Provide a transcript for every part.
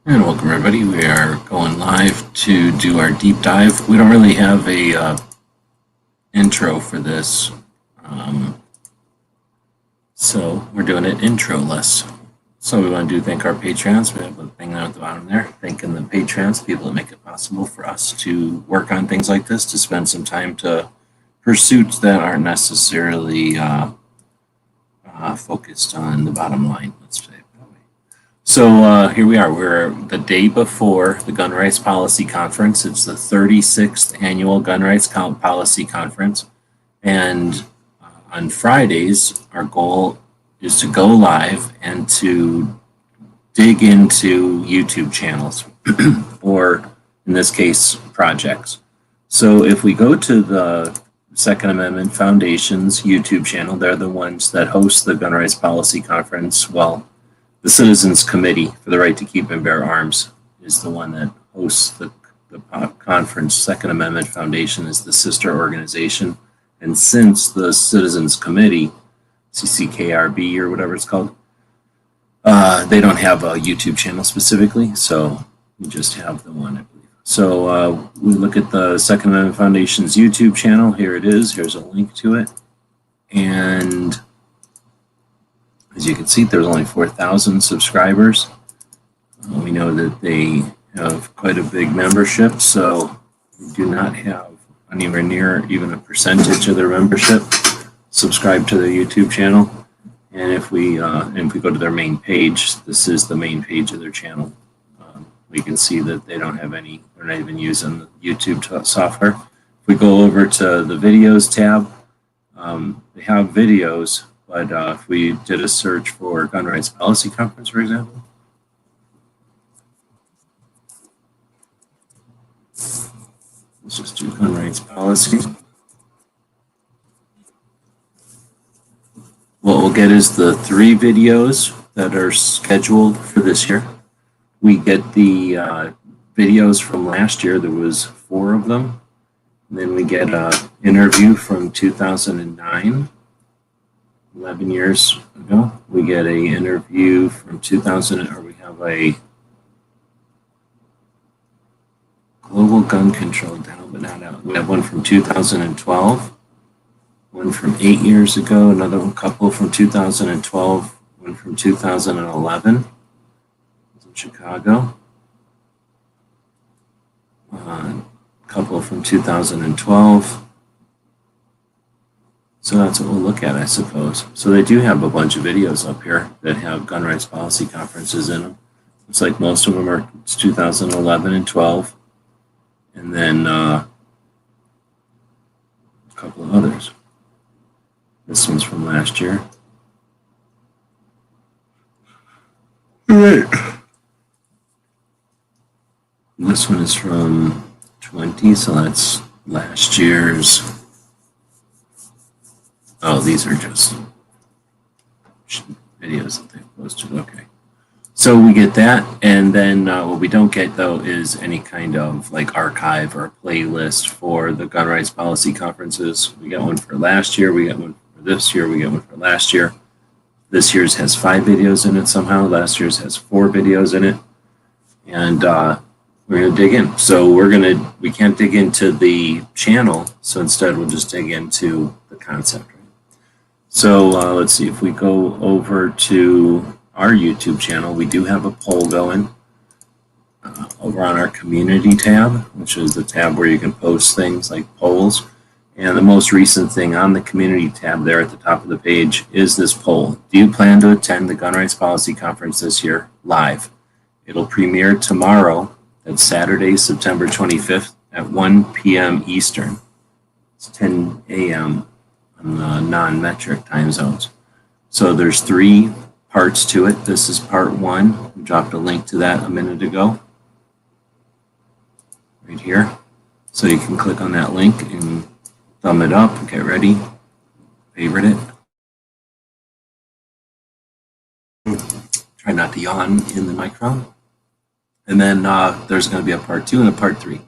And welcome everybody. We are going live to do our deep dive. We don't really have a intro for this, so we're doing it introless. So we want to thank our Patreons. We have a thing down at the bottom there, thanking the Patreons, people that make it possible for us to work on things like this, to spend some time to pursuits that aren't necessarily focused on the bottom line, let's say. So here we are. We're the day before the Gun Rights Policy Conference. It's the 36th Annual Gun Rights Policy Conference. And on Fridays, our goal is to go live and to dig into YouTube channels, or in this case, projects. So if we go to the Second Amendment Foundation's YouTube channel, they're the ones that host the Gun Rights Policy Conference. Well, the Citizens Committee for the Right to Keep and Bear Arms is the one that hosts the conference. Second Amendment Foundation is the sister organization. And since the Citizens Committee, CCKRB or whatever it's called, they don't have a YouTube channel specifically, so we just have the one, I believe. So we look at the Second Amendment Foundation's YouTube channel. Here it is. Here's a link to it. And as you can see, there's only 4,000 subscribers. We know that they have quite a big membership, so we do not have anywhere near even a percentage of their membership subscribed to their YouTube channel. And if we go to their main page, this is the main page of their channel. We can see that they don't have any, they're not even using the YouTube software. If we go over to the videos tab, they have videos. But if we did a search for Gun Rights Policy Conference, for example, let's just do Gun Rights Policy. What we'll get is the 3 videos that are scheduled for this year. We get the videos from last year. There was 4 of them. And then we get an interview from 2009. 11 years ago. We get a interview from 2000, or we have a global gun control down, but not out. We have one from 2012, one from 8 years ago, another one, couple from 2012, one from 2011 in Chicago, a couple from 2012. So that's what we'll look at, I suppose. So they do have a bunch of videos up here that have gun rights policy conferences in them. Looks like most of them are 2011 and 12. And then a couple of others. This one's from last year. All right. This one is from 20, so that's last year's. Oh, these are just videos that they've posted. Okay. So we get that, and then what we don't get, though, is any kind of like archive or playlist for the gun rights policy conferences. We got one for last year, we got one for this year, we got one for last year. This year's has 5 videos in it somehow. Last year's has 4 videos in it. And we're going to dig in. So we can't dig into the channel, so instead we'll just dig into the concept. So let's see, if we go over to our YouTube channel, we do have a poll going over on our community tab, which is the tab where you can post things like polls. And the most recent thing on the community tab there at the top of the page is this poll. Do you plan to attend the Gun Rights Policy Conference this year live? It'll premiere tomorrow. That's Saturday, September 25th at 1 p.m. Eastern. It's 10 a.m. on the non-metric time zones. So there's 3 parts to it. This is part 1. We dropped a link to that a minute ago. Right here. So you can click on that link and thumb it up, get ready, favorite it. Try not to yawn in the microphone. And then there's going to be a part 2 and a part 3.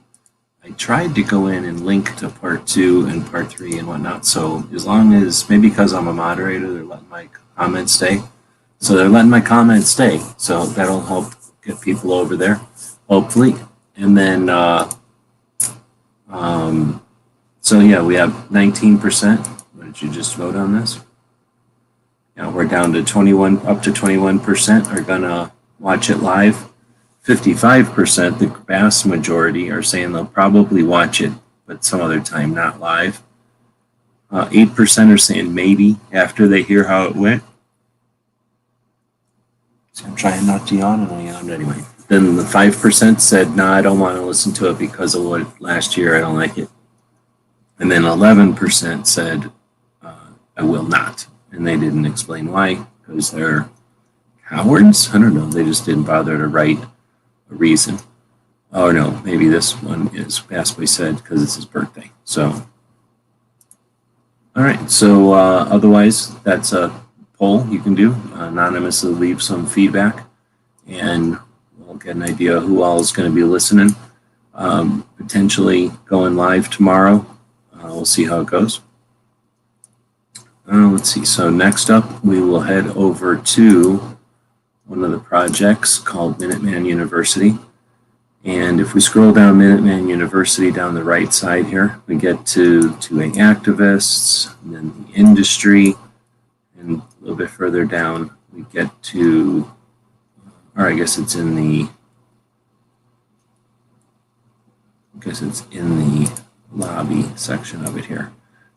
I tried to go in and link to part 2 and part 3 and whatnot. So as long as, maybe because I'm a moderator, they're letting my comments stay. So they're letting my comments stay. So that'll help get people over there, hopefully. And then, so yeah, we have 19%. What did you just vote on this? Yeah, we're down to 21, up to 21% are gonna watch it live. 55%, the vast majority, are saying they'll probably watch it, but some other time, not live. 8% are saying maybe after they hear how it went. So I'm trying not to yawn, and I yawned anyway. Then the 5% said, no, I don't want to listen to it because of what last year, I don't like it. And then 11% said, I will not. And they didn't explain why, because they're cowards? I don't know. They just didn't bother to write a reason. Oh, no, maybe this one is Bassboy said because it's his birthday. So, all right. So otherwise, that's a poll you can do. Anonymously leave some feedback, and we'll get an idea of who all is going to be listening. Potentially going live tomorrow. We'll see how it goes. Let's see. So next up, we will head over to one of the projects called Minuteman University. And if we scroll down Minuteman University down the right side here, we get to 2A activists, and then the industry, and a little bit further down, we get to, or I guess it's in the lobby section of it here.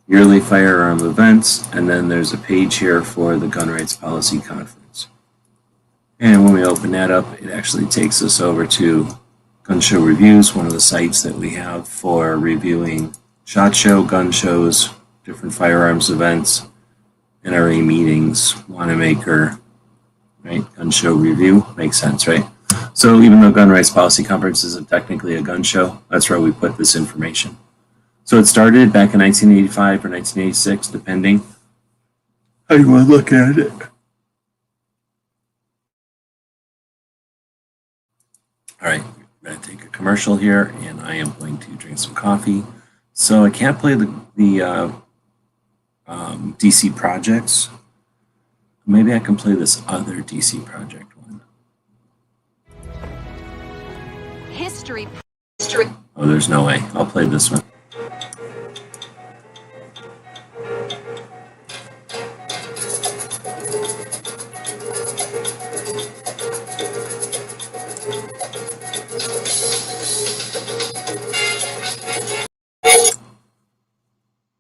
Yearly firearm events, and then there's a page here for the Gun Rights Policy Conference. And when we open that up, it actually takes us over to Gun Show Reviews, one of the sites that we have for reviewing SHOT Show, gun shows, different firearms events, NRA meetings, Wanamaker, right? Gun Show Review, makes sense, right? So even though Gun Rights Policy Conference isn't technically a gun show, that's where we put this information. So it started back in 1985 or 1986, depending how you want to look at it. All right, I'm going to take a commercial here, and I am going to drink some coffee. So I can't play the DC projects. Maybe I can play this other DC project one. History. Oh, there's no way. I'll play this one.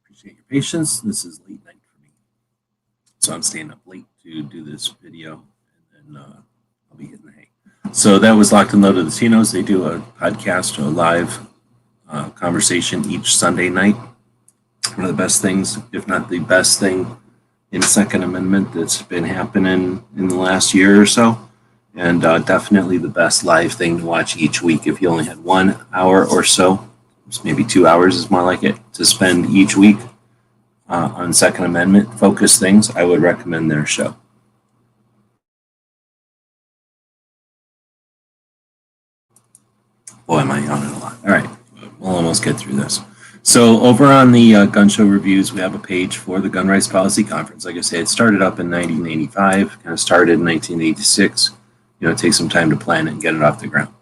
Appreciate your patience. This is late night for me. So I'm staying up late to do this video, and then I'll be hitting the hay. So that was Locked and Loaded Latinos. They do a podcast, a live conversation each Sunday night. One of the best things, if not the best thing, in Second Amendment that's been happening in the last year or so. And definitely the best live thing to watch each week. If you only had 1 hour or so, maybe 2 hours is more like it, to spend each week on Second Amendment focused things, I would recommend their show. Boy, am I yawning a lot. All right, we'll almost get through this. So over on the Gun Show Reviews, we have a page for the Gun Rights Policy Conference. Like I said, it started up in 1985, kind of started in 1986. You know, it takes some time to plan it and get it off the ground.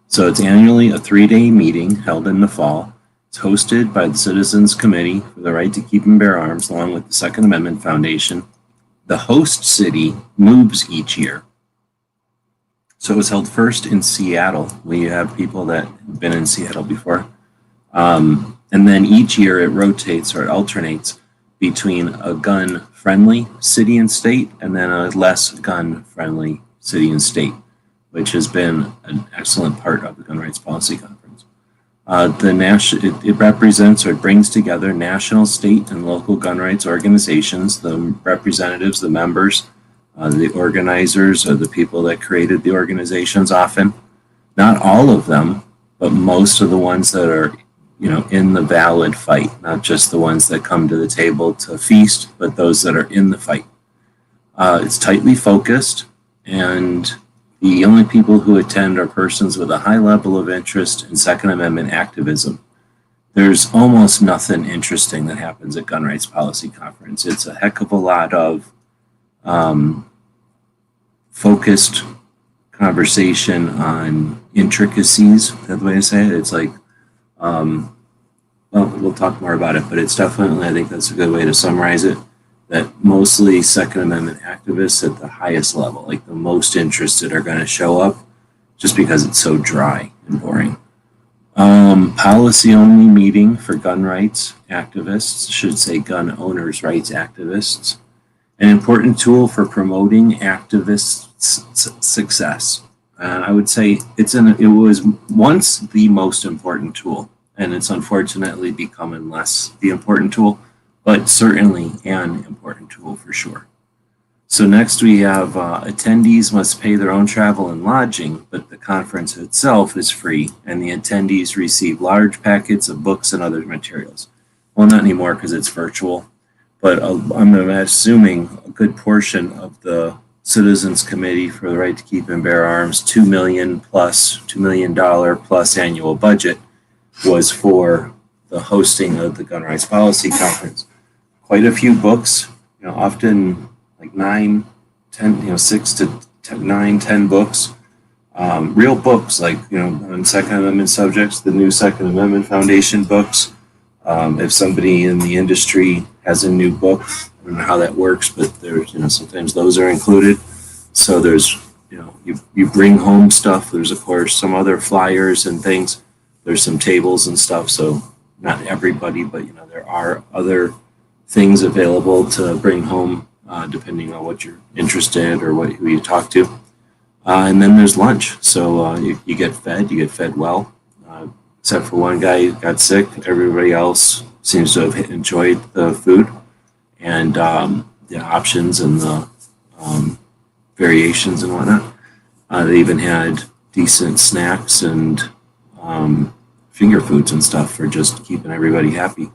So it's annually a 3-day meeting held in the fall. It's hosted by the Citizens Committee for the Right to Keep and Bear Arms, along with the Second Amendment Foundation. The host city moves each year. So it was held first in Seattle. We have people that have been in Seattle before. And then each year it rotates or it alternates between a gun-friendly city and state and then a less gun-friendly city and state, which has been an excellent part of the Gun Rights Policy Conference. It represents or it brings together national, state, and local gun rights organizations, the representatives, the members, the organizers, or the people that created the organizations often. Not all of them, but most of the ones that are, you know, in the valid fight, not just the ones that come to the table to feast, but those that are in the fight. It's tightly focused, and the only people who attend are persons with a high level of interest in Second Amendment activism. There's almost nothing interesting that happens at Gun Rights Policy Conference. It's a heck of a lot of focused conversation on intricacies. That's the way to say it. It's like, well, we'll talk more about it, but it's definitely, I think that's a good way to summarize it, that mostly Second Amendment activists at the highest level, like the most interested, are going to show up just because it's so dry and boring. Policy only meeting for gun rights activists, should say gun owners' rights activists, an important tool for promoting activists' success. I would say it was once the most important tool, and it's unfortunately becoming less the important tool, but certainly an important tool for sure. So next we have attendees must pay their own travel and lodging, but the conference itself is free, and the attendees receive large packets of books and other materials. Well, not anymore because it's virtual, but I'm assuming a good portion of the Citizens Committee for the Right to Keep and Bear Arms $2 million plus annual budget was for the hosting of the Gun Rights Policy Conference. Quite a few books, often like 9, 10, 6 to 9, 10 books, real books like, on Second Amendment subjects, the new Second Amendment Foundation books. If somebody in the industry has a new book, I don't know how that works, but there's, sometimes those are included. So there's, you bring home stuff. There's, of course, some other flyers and things. There's some tables and stuff. So not everybody, but, there are other things available to bring home, depending on what you're interested or who you talk to. And then there's lunch. So you get fed well. Except for one guy who got sick. Everybody else seems to have enjoyed the food and the options and the variations and whatnot. They even had decent snacks and finger foods and stuff for just keeping everybody happy.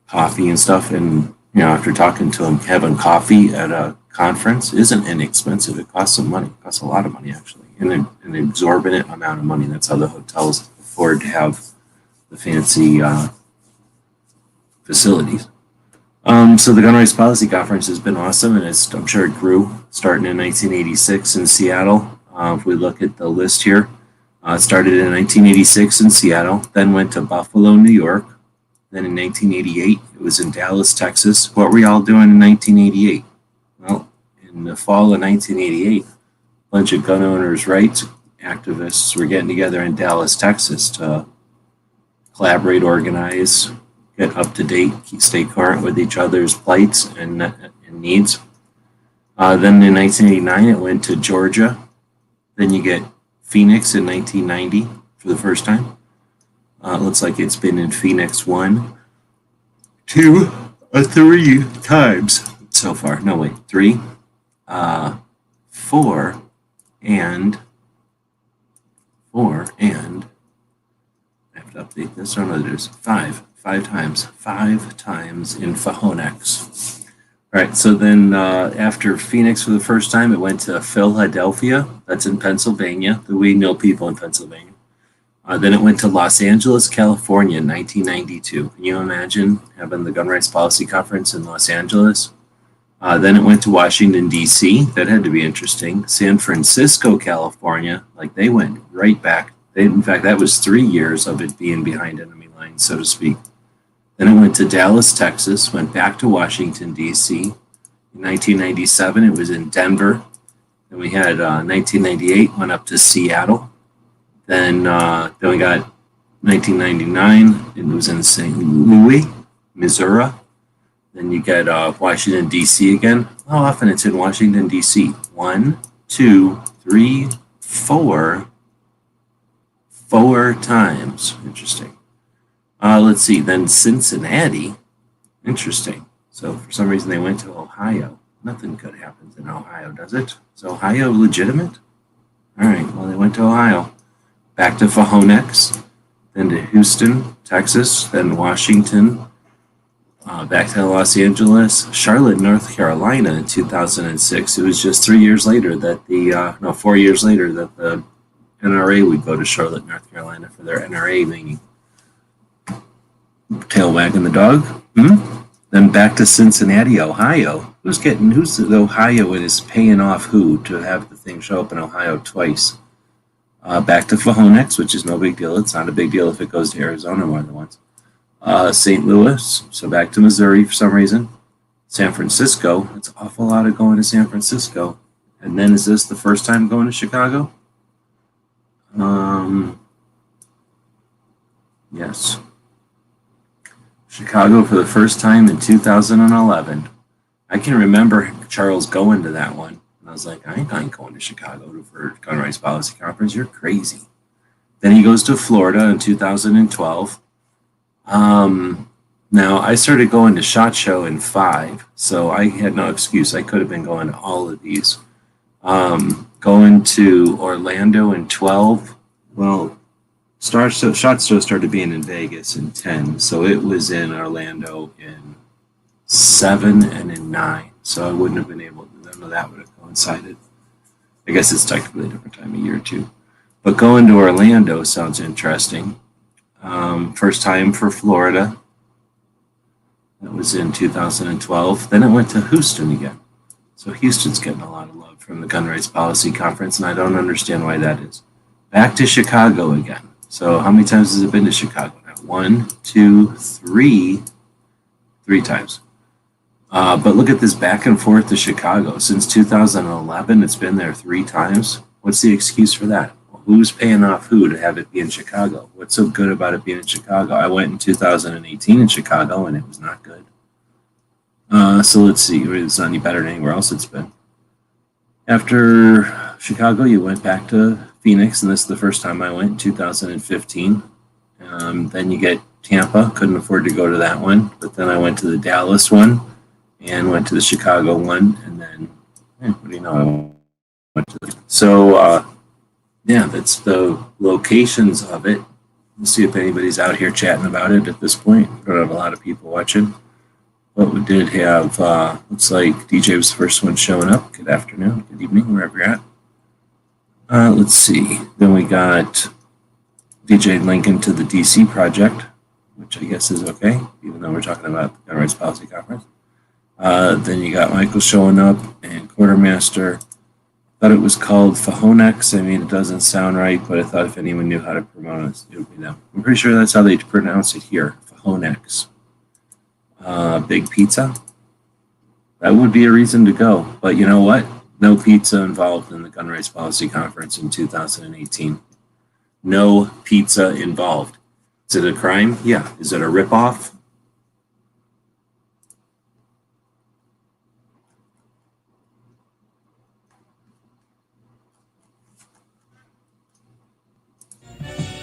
Coffee and stuff. And, after talking to them, having coffee at a conference isn't inexpensive. It costs some money. It costs a lot of money, actually, and an exorbitant amount of money. That's how the hotels afford to have the fancy facilities. So the Gun Rights Policy Conference has been awesome, and I'm sure it grew starting in 1986 in Seattle. If we look at the list here, it started in 1986 in Seattle, then went to Buffalo, New York. Then in 1988, it was in Dallas, Texas. What were y'all doing in 1988? Well, in the fall of 1988, a bunch of gun owners' rights activists were getting together in Dallas, Texas to collaborate, organize, get up to date, stay current with each other's plights and needs. Then in 1989, it went to Georgia. Then you get Phoenix in 1990 for the first time. Looks like it's been in Phoenix 1, 2, or 3 times so far. No, wait, 3, 4, and I have to update this. Oh no, there's 5 times in Phoenix. All right, so then after Phoenix for the first time, it went to Philadelphia. That's in Pennsylvania. We know people in Pennsylvania. Then it went to Los Angeles, California in 1992. Can you imagine having the Gun Rights Policy Conference in Los Angeles? Then it went to Washington, D.C. That had to be interesting. San Francisco, California, like they went right back. In fact, that was 3 years of it being behind enemy lines, so to speak. Then it went to Dallas, Texas, went back to Washington, D.C. In 1997, it was in Denver. Then we had 1998, went up to Seattle. Then we got 1999, it was in St. Louis, Missouri. Then you get Washington, D.C. again. How often it's in Washington, D.C.? 1, 2, 3, 4. 4 times. Interesting. Let's see. Then Cincinnati. Interesting. So for some reason they went to Ohio. Nothing good happens in Ohio, does it? Is Ohio legitimate? All right. Well, they went to Ohio. Back to Phoenix, then to Houston, Texas, then Washington, back to Los Angeles, Charlotte, North Carolina in 2006. It was just 4 years later that the NRA would go to Charlotte, North Carolina for their NRA meeting. Tail wagging the dog. Then back to Cincinnati, Ohio. Who's Ohio is paying off who to have the thing show up in Ohio twice? Back to Phoenix, which is no big deal. It's not a big deal if it goes to Arizona more than once. St. Louis, so back to Missouri for some reason. San Francisco, it's an awful lot of going to San Francisco. And then is this the first time going to Chicago? Yes. Chicago for the first time in 2011. I can remember Charles going to that one. And I was like, I ain't going to Chicago for Gun Rights Policy Conference. You're crazy. Then he goes to Florida in 2012. Now, I started going to SHOT Show in 5, so I had no excuse. I could have been going to all of these. Going to Orlando in 12. Well, SHOT Show started being in Vegas in 10, so it was in Orlando in 7 and in 9. So I wouldn't have been able to, none of that would have coincided. I guess it's technically a different time of year too. But going to Orlando sounds interesting. First time for Florida. That was in 2012. Then it went to Houston again. So Houston's getting a lot of love from the Gun Rights Policy Conference, and I don't understand why that is. Back to Chicago again. So how many times has it been to Chicago now? 1, 2, 3. 3 times. But look at this back and forth to Chicago. Since 2011, it's been there 3 times. What's the excuse for that? Well, who's paying off who to have it be in Chicago? What's so good about it being in Chicago? I went in 2018 in Chicago, and it was not good. So let's see. It's not any better than anywhere else it's been. After Chicago, you went back to Phoenix, and this is the first time I went in 2015. Then you get Tampa. Couldn't afford to go to that one, but then I went to the Dallas one and went to the Chicago one, and then what do you know? I went to yeah, that's the locations of it. Let's see if anybody's out here chatting about it at this point. We don't have a lot of people watching, but we did have. Looks like DJ was the first one showing up. Good afternoon, good evening, wherever you're at. Let's see. Then we got DJ linking to the DC project, which I guess is okay, even though we're talking about the Gun Rights Policy Conference. Then you got Michael showing up and Quartermaster. Thought it was called Fahonex. I mean, it doesn't sound right, but I thought if anyone knew how to pronounce it, it would be them. I'm pretty sure that's how they pronounce it here, Fahonex. Big pizza. That would be a reason to go. But you know what? No pizza involved in the Gun Rights Policy Conference in 2018. No pizza involved. Is it a crime? Yeah. Is it a ripoff?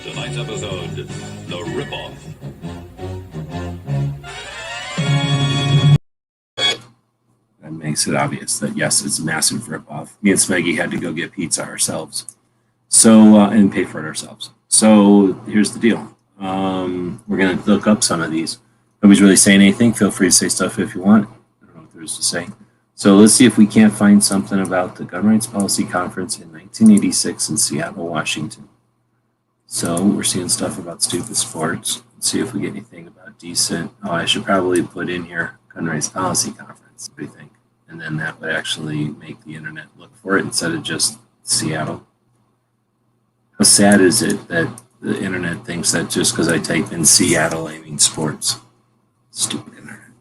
Tonight's episode, The Ripoff. That makes it obvious that yes, it's a massive ripoff. Me and Smeggy had to go get pizza ourselves, so and pay for it ourselves. So here's the deal. We're gonna look up some of these. Nobody's really saying anything. Feel free to say stuff if you want. I don't know what there's to say. So let's see if we can't find something about the Gun Rights Policy Conference in 1986 in Seattle, Washington. So we're seeing stuff about stupid sports. Let's see if we get anything about decent. Oh, I should probably put in here Gun Rights Policy Conference. What do you think? And then that would actually make the internet look for it instead of just Seattle. How sad is it that the internet thinks that just because I type in Seattle, I mean sports? Stupid internet.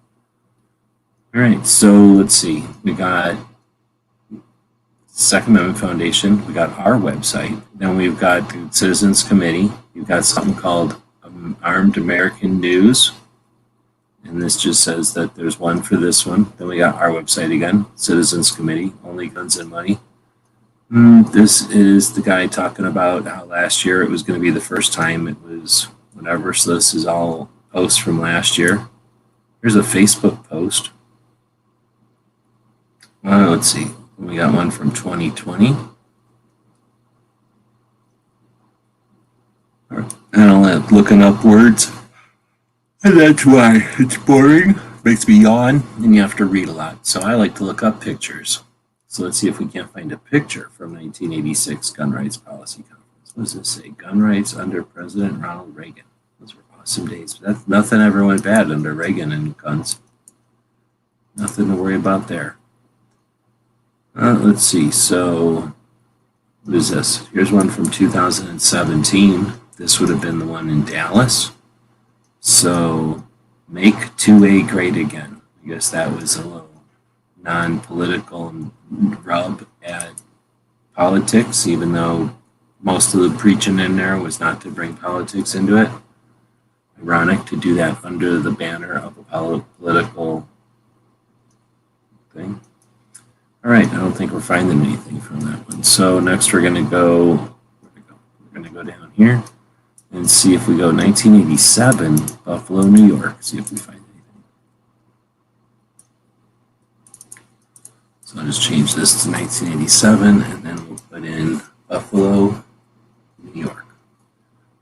All right, so let's see. We got Second Amendment Foundation. We got our website. Then we've got the Citizens Committee. You've got something called Armed American News. And this just says that there's one for this one. Then we got our website again, Citizens Committee, Only Guns and Money. This is the guy talking about how last year it was going to be the first time it was whatever. So this is all posts from last year. Here's a Facebook post. Let's see. We got one from 2020. I don't like looking up words. And that's why it's boring. Makes me yawn, and you have to read a lot. So I like to look up pictures. So let's see if we can't find a picture from 1986 Gun Rights Policy Conference. What does this say? Gun rights under President Ronald Reagan. Those were awesome days. Nothing ever went bad under Reagan and guns. Nothing to worry about there. Let's see. So, what is this? Here's one from 2017. This would have been the one in Dallas. So, make 2A great again. I guess that was a little non-political rub at politics, even though most of the preaching in there was not to bring politics into it. Ironic to do that under the banner of a political thing. All right, I don't think we're finding anything from that one. So next we're going to go down here and see if we go 1987, Buffalo, New York. See if we find anything. So I'll just change this to 1987, and then we'll put in Buffalo, New York.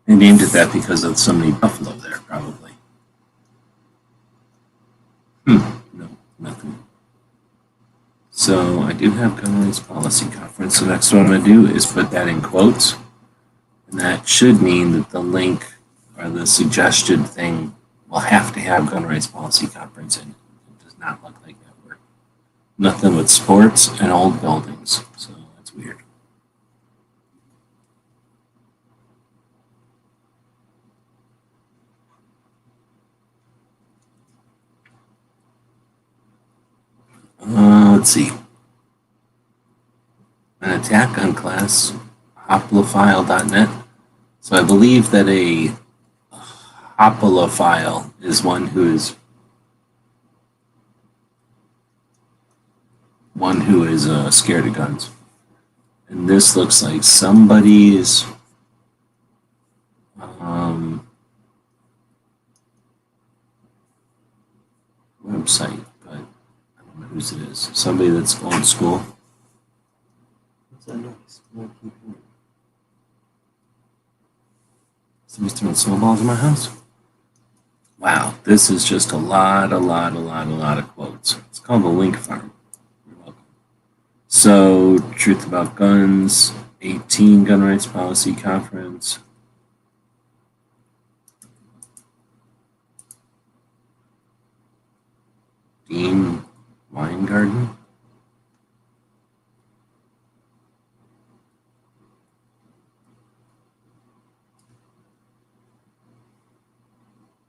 They named it that because of so many buffalo there, probably. No, nothing. So I do have gun rights policy conference. So next what I'm going to do is put that in quotes. And that should mean that the link or the suggested thing will have to have gun rights policy conference in it. It does not look like that word. Nothing with sports and old buildings. So that's weird. Let's see. An attack on class hoplophile.net. So I believe that a hoplophile is one who is scared of guns. And this looks like somebody's website, but I don't know whose it is. Somebody that's old school. What's that noise? Somebody's throwing snowballs in my house? Wow, this is just a lot of quotes. It's called the Link Farm. You're welcome. So, Truth About Guns, 18 Gun Rights Policy Conference. Dean Weingarten.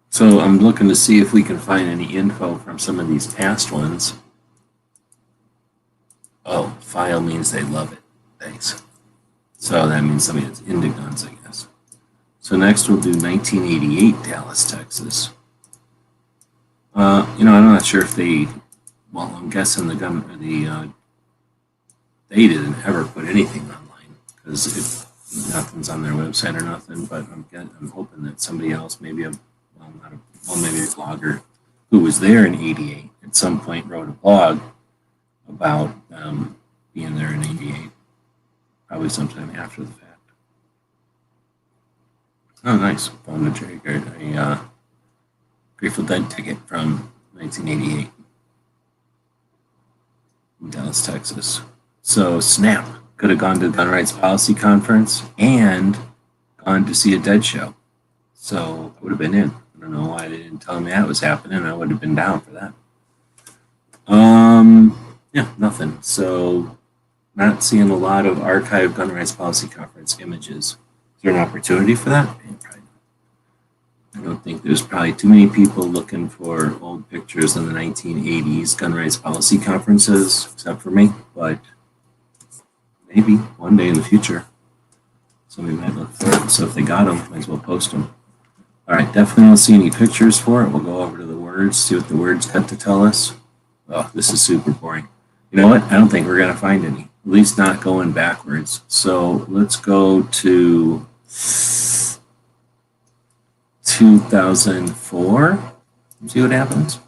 So I'm looking to see if we can find any info from some of these past ones. Oh, file means they love it. Thanks. So that means somebody that's into guns, I guess. So next we'll do 1988 Dallas, Texas. I'm not sure if they, well, I'm guessing they didn't ever put anything online because nothing's on their website or nothing, but I'm hoping that somebody else, maybe maybe a blogger who was there in 88 at some point wrote a blog about being there in 88, probably sometime after the fact. Oh, nice. Found a Jerry a Grateful Dead ticket from 1988 in Dallas, Texas. So, snap. Could have gone to the Gun Rights Policy Conference and gone to see a Dead show. So, I would have been in. I don't know why they didn't tell me that was happening. I would have been down for that. Yeah, nothing. So, not seeing a lot of archived Gun Rights Policy Conference images. Is there an opportunity for that? Yeah, probably not. I don't think there's probably too many people looking for old pictures in the 1980s Gun Rights Policy Conferences, except for me, but maybe one day in the future somebody might look for it. So if they got them, might as well post them. All right, definitely don't see any pictures for it. We'll go over to the words, see what the words got to tell us. Oh, this is super boring. You know what? I don't think we're going to find any, at least not going backwards. So let's go to 2004. See what happens.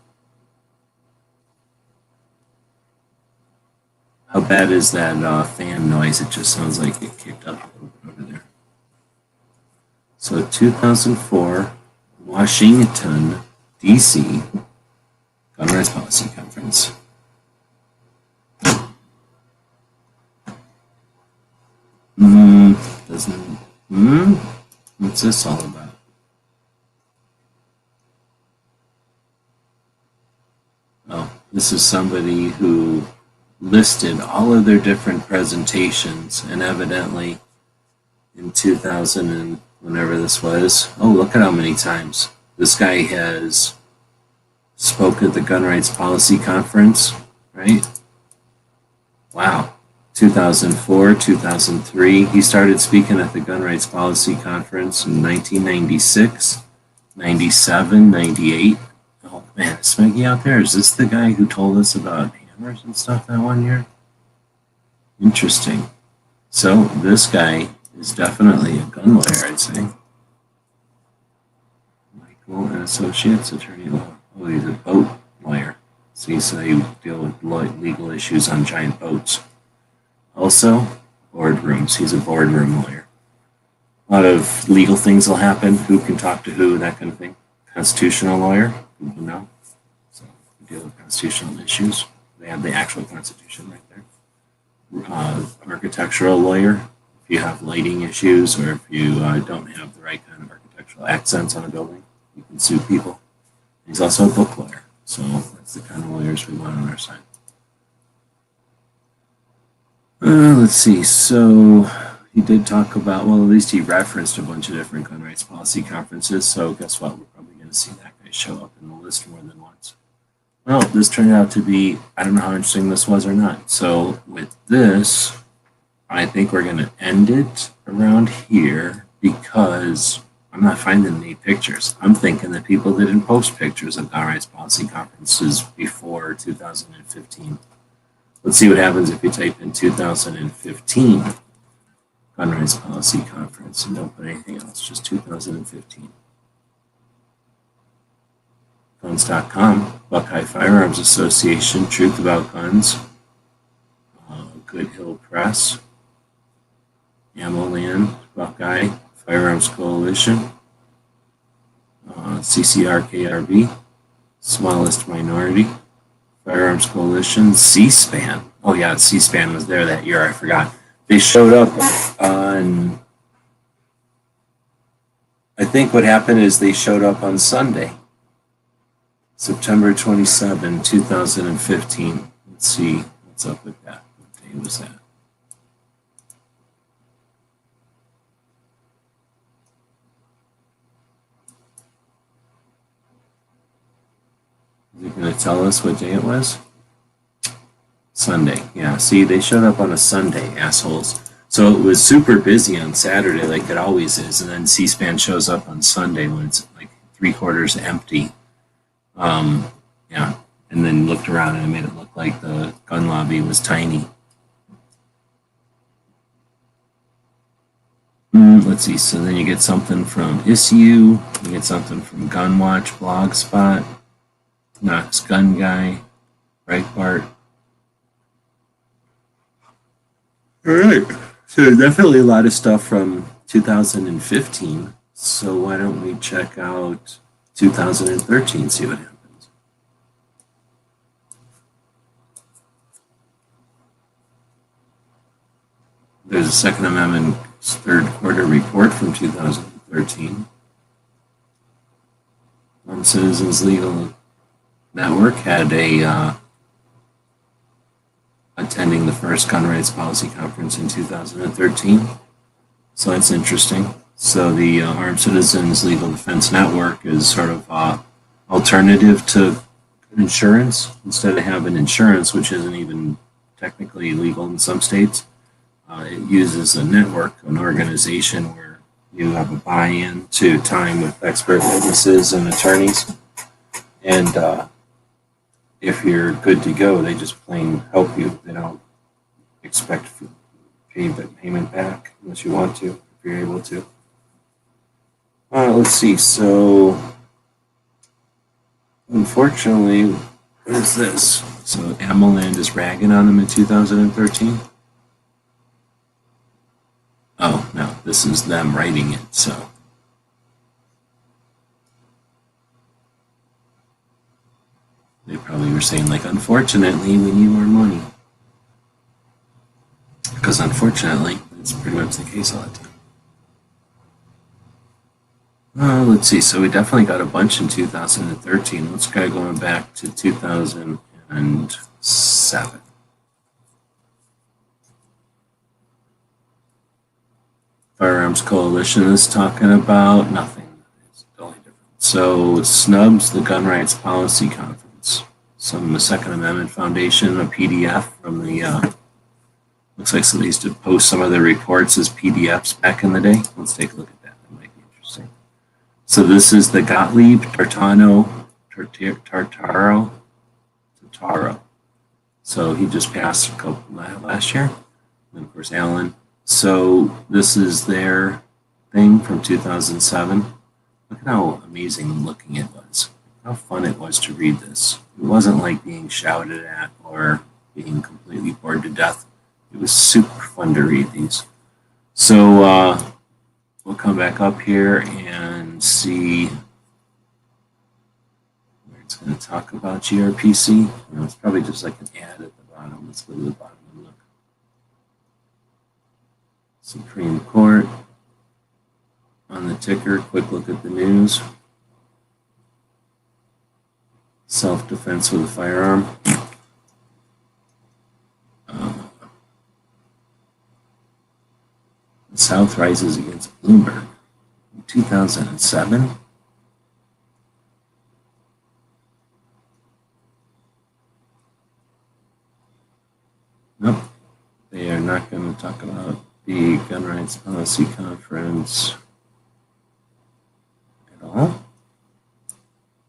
How bad is that fan noise? It just sounds like it kicked up a little bit over there. So 2004, Washington, D.C., Gun Rights Policy Conference. What's this all about? Oh, This is somebody who listed all of their different presentations, and evidently in 2000 and whenever this was, oh, look at how many times this guy has spoke at the Gun Rights Policy Conference, right? Wow. 2004, 2003. He started speaking at the Gun Rights Policy Conference in 1996, 97, 98. Oh man, is Smeggy out there? Is this the guy who told us about hammers and stuff that one year? Interesting. So this guy is definitely a gun lawyer, I'd say. Michael and Associates, attorney law. Oh, he's a boat lawyer. So you deal with legal issues on giant boats. Also, boardrooms. He's a boardroom lawyer. A lot of legal things will happen. Who can talk to who, that kind of thing. Constitutional lawyer. People know. So we deal with constitutional issues. They have the actual Constitution right there. Architectural lawyer. If you have lighting issues or if you don't have the right kind of architectural accents on a building, you can sue people. He's also a book lawyer. So that's the kind of lawyers we want on our side. Let's see. So he did talk about, well, at least he referenced a bunch of different gun rights policy conferences. So guess what? We're probably going to see that guy show up in the list more than once. Well, this turned out to be, I don't know how interesting this was or not. So with this, I think we're going to end it around here because I'm not finding any pictures. I'm thinking that people didn't post pictures of gun rights policy conferences before 2015. Let's see what happens if you type in 2015 gun rights policy conference and don't put anything else, just 2015. Guns.com, Buckeye Firearms Association, Truth About Guns, Good Hill Press, Ammo Land, Buckeye, Firearms Coalition, CCRKRB, Smallest Minority, Firearms Coalition, C-SPAN. Oh yeah, C-SPAN was there that year, I forgot. They showed up on, I think what happened is they showed up on Sunday, September 27, 2015. Let's see what's up with that. What day was that? Is it going to tell us what day it was? Sunday. Yeah, see, they showed up on a Sunday, assholes. So it was super busy on Saturday, like it always is, and then C-SPAN shows up on Sunday when it's like 3/4 empty. Yeah, and then looked around and it made it look like the gun lobby was tiny. Let's see, so then you get something from ISU, you get something from Gunwatch, Blogspot, Knox Gun Guy, Breitbart. All right, so definitely a lot of stuff from 2015. So why don't we check out 2013, see what happens. There's a Second Amendment's third quarter report from 2013. Citizens Legal Network had attending the first gun rights policy conference in 2013. So that's interesting. So the Armed Citizens Legal Defense Network is sort of alternative to insurance. Instead of having insurance, which isn't even technically legal in some states, it uses a network, an organization where you have a buy-in to time with expert witnesses and attorneys. And if you're good to go, they just plain help you. They don't expect payment back unless you want to, if you're able to. Let's see. So, unfortunately, what is this? So, Amoland is ragging on them in 2013. Oh, no, this is them writing it, so. They probably were saying, like, unfortunately, we need more money. Because unfortunately, it's pretty much the case all the time. Let's see, so we definitely got a bunch in 2013. Let's try going back to 2000. 2007. Firearms Coalition is talking about nothing. It's totally different. So snubs the Gun Rights Policy Conference. The Second Amendment Foundation, a PDF from the, looks like somebody used to post some of their reports as PDFs back in the day. Let's take a look at that. That might be interesting. So this is the Gottlieb Tartaro. So he just passed a couple last year. And of course, Alan. So this is their thing from 2007. Look at how amazing looking it was. How fun it was to read this. It wasn't like being shouted at or being completely bored to death. It was super fun to read these. So we'll come back up here and see where it's going to talk about GRPC. It's probably just like an ad at the bottom. Let's go to the bottom and look. Supreme Court. On the ticker, quick look at the news. Self-defense with a firearm. The South rises against Bloomberg in 2007. Nope, they are not going to talk about the Gun Rights Policy Conference at all.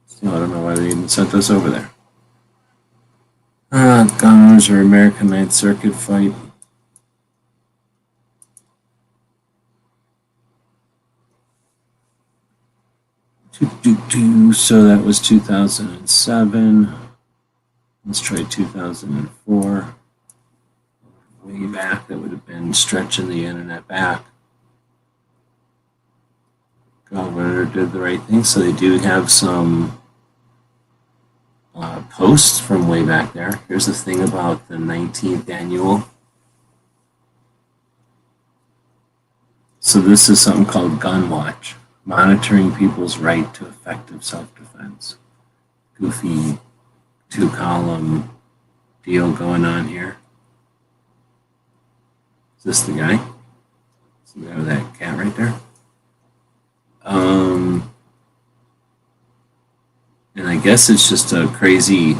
Still, I don't know why they even sent us over there. Gunners or American Ninth Circuit fight. So that was 2007. Let's try 2004. Way back, that would have been stretching the internet back. Governor did the right thing, so they do have some posts from way back there. Here's the thing about the 19th annual. So this is something called Gun Watch, monitoring people's right to effective self-defense. Goofy two-column deal going on here. Is this the guy? Is the guy with that cat right there? And I guess it's just a crazy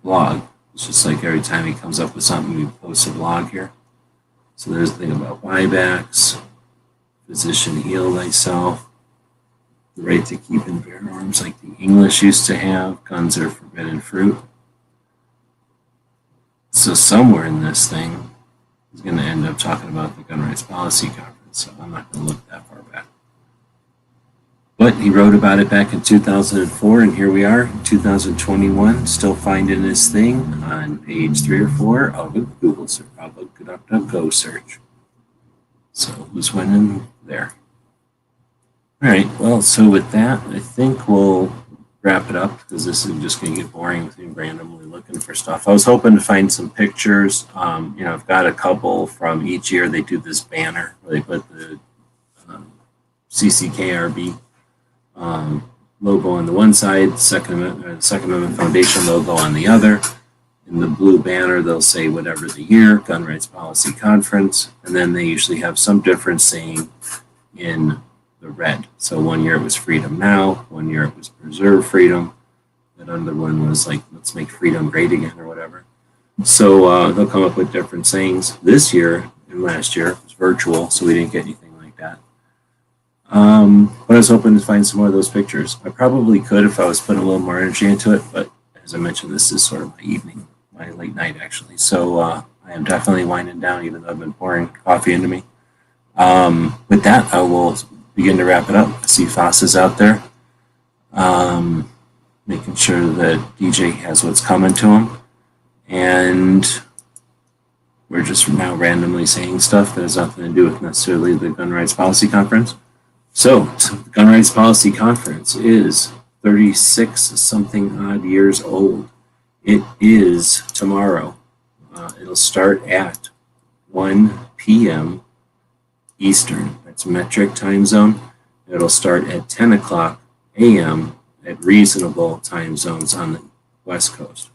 blog. It's just like every time he comes up with something, he posts a blog here. So there's the thing about buybacks, physician heal thyself, the right to keep and bear arms like the English used to have, guns are forbidden fruit. So somewhere in this thing, he's going to end up talking about the Gun Rights Policy Conference, so I'm not going to look that far back. But he wrote about it back in 2004, and here we are, 2021, still finding this thing on page 3 or 4 of a Google search, of a DuckDuckGo search. So who's winning there? All right, well, so with that, I think we'll wrap it up because this is just going to get boring with me randomly looking for stuff. I was hoping to find some pictures. I've got a couple from each year. They do this banner where they put the CCKRB logo on the one side, Second Amendment Foundation logo on the other. In the blue banner, they'll say whatever the year, Gun Rights Policy Conference, and then they usually have some different saying in the red. So one year it was Freedom Now, one year it was Preserve Freedom, that other one was like, let's make freedom great again or whatever. So they'll come up with different sayings. This year and last year it was virtual, so we didn't get anything like that. But I was hoping to find some more of those pictures. I probably could if I was putting a little more energy into it, but as I mentioned, this is sort of my evening, my late night actually. So I am definitely winding down, even though I've been pouring coffee into me. With that, I will begin to wrap it up. I see Foss is out there, making sure that DJ has what's coming to him. And we're just now randomly saying stuff that has nothing to do with necessarily the Gun Rights Policy Conference. So, the Gun Rights Policy Conference is 36 something odd years old. It is tomorrow. It'll start at 1 p.m. Eastern. That's metric time zone. It'll start at 10 o'clock a.m. at reasonable time zones on the West Coast.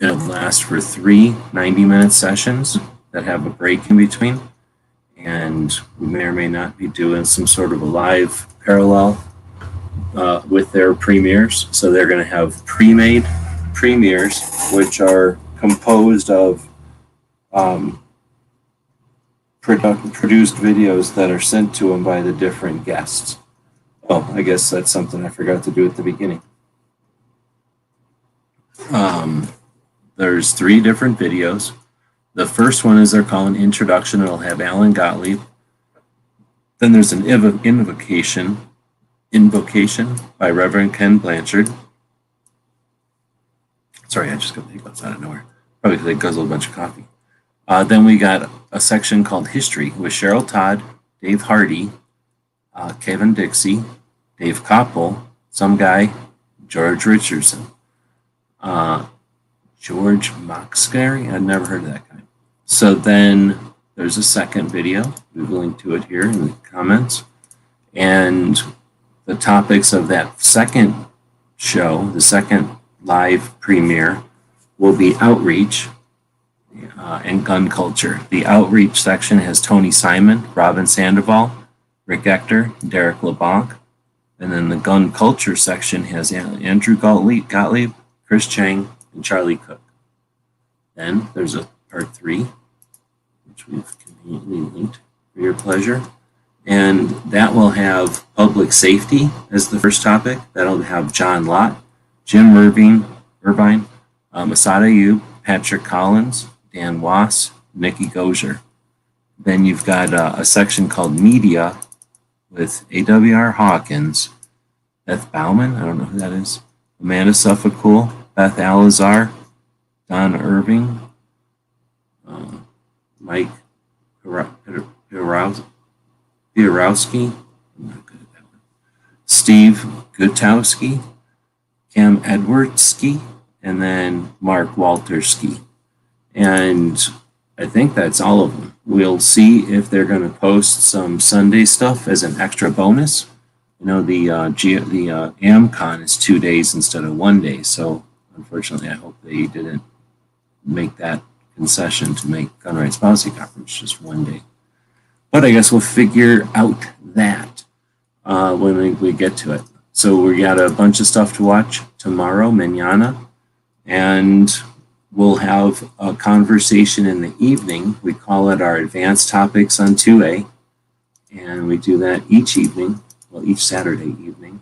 It'll last for 3 90-minute sessions that have a break in between. And we may or may not be doing some sort of a live parallel with their premieres. So they're going to have pre-made premieres, which are composed of produced videos that are sent to them by the different guests. Oh, I guess that's something I forgot to do at the beginning. There's 3 different videos. The first one is they're calling Introduction. It'll have Alan Gottlieb. Then there's an invocation by Reverend Ken Blanchard. Sorry, I just got the hiccups out of nowhere. Probably because I guzzled a bunch of coffee. Then we got a section called History with Cheryl Todd, Dave Hardy, Kevin Dixie, Dave Koppel, some guy, George Richardson. George Moxcary? I've never heard of that guy. So then there's a second video. We've linked to it here in the comments. And the topics of that second show, the second live premiere, will be outreach and gun culture. The outreach section has Tony Simon, Robin Sandoval, Rick Ector, Derek LeBlanc. And then the gun culture section has Andrew Gottlieb, Chris Chang, and Charlie Cook. Then there's a part 3, which we've conveniently linked for your pleasure. And that will have public safety as the first topic. That'll have John Lott, Jim Irvine, Masada Ayub, Patrick Collins, Dan Wass, Nikki Gozier. Then you've got a section called Media with A.W.R. Hawkins, Beth Bauman, I don't know who that is, Amanda Suffolk, Beth Alazar, Don Irving, Mike Pierowski, I'm not good at that one, Steve Gutowski, Cam Edwardski, and then Mark Walterski. And I think that's all of them. We'll see if they're going to post some Sunday stuff as an extra bonus. You know, the AmCon is 2 days instead of 1 day. So unfortunately, I hope they didn't make that concession to make Gun Rights Policy Conference just 1 day. But I guess we'll figure out that when we get to it. So we got a bunch of stuff to watch tomorrow, mañana, and we'll have a conversation in the evening. We call it our advanced topics on 2A, and we do that each evening, well, each Saturday evening.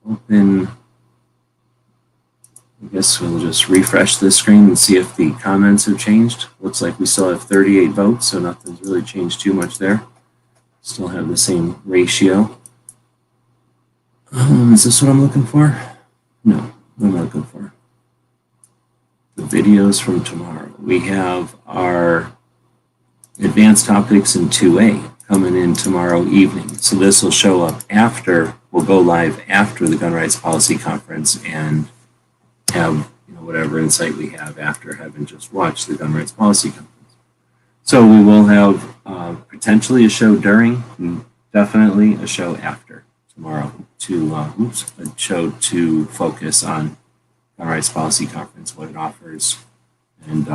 Open, I guess we'll just refresh this screen and see if the comments have changed. Looks like we still have 38 votes, so nothing's really changed too much there. Still have the same ratio. Is this what I'm looking for? No, what am I looking for? The videos from tomorrow. We have our advanced topics in 2A coming in tomorrow evening. So this will show up after, we'll go live after the Gun Rights Policy Conference and have whatever insight we have after having just watched the Gun Rights Policy Conference. So we will have potentially a show during and definitely a show after tomorrow to a show to focus on Gun Rights Policy Conference, what it offers, and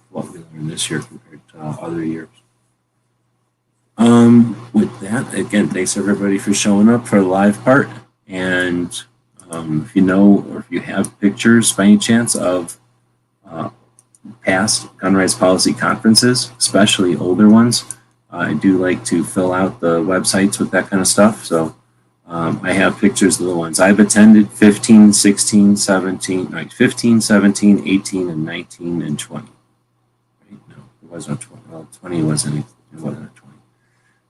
what we learned this year compared to other years. With that, again, thanks everybody for showing up for the live part. And if you know or if you have pictures by any chance of past Gun Rights Policy Conferences, especially older ones, I do like to fill out the websites with that kind of stuff. So I have pictures of the ones I've attended: 15, 16, 17, right, 15, 17, 18, and 19, and 20. Right? No, it wasn't 20. Well, 20 wasn't a 20.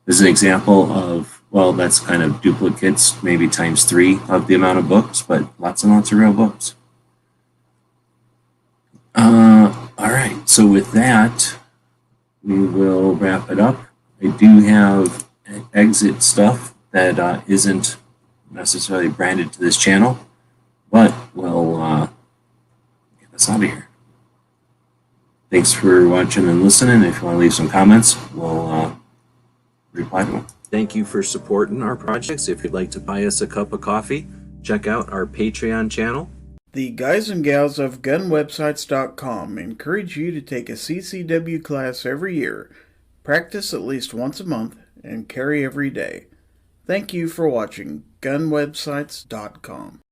This is an example of, well, that's kind of duplicates, maybe times 3 of the amount of books, but lots and lots of real books. All right, so with that, we will wrap it up. I do have exit stuff that isn't necessarily branded to this channel, but we'll get us out of here. Thanks for watching and listening. If you want to leave some comments, we'll reply to them. Thank you for supporting our projects. If you'd like to buy us a cup of coffee, Check out our Patreon channel. The guys and gals of gunwebsites.com encourage you to take a CCW class every year, practice at least once a month, and carry every day. Thank you for watching gunwebsites.com.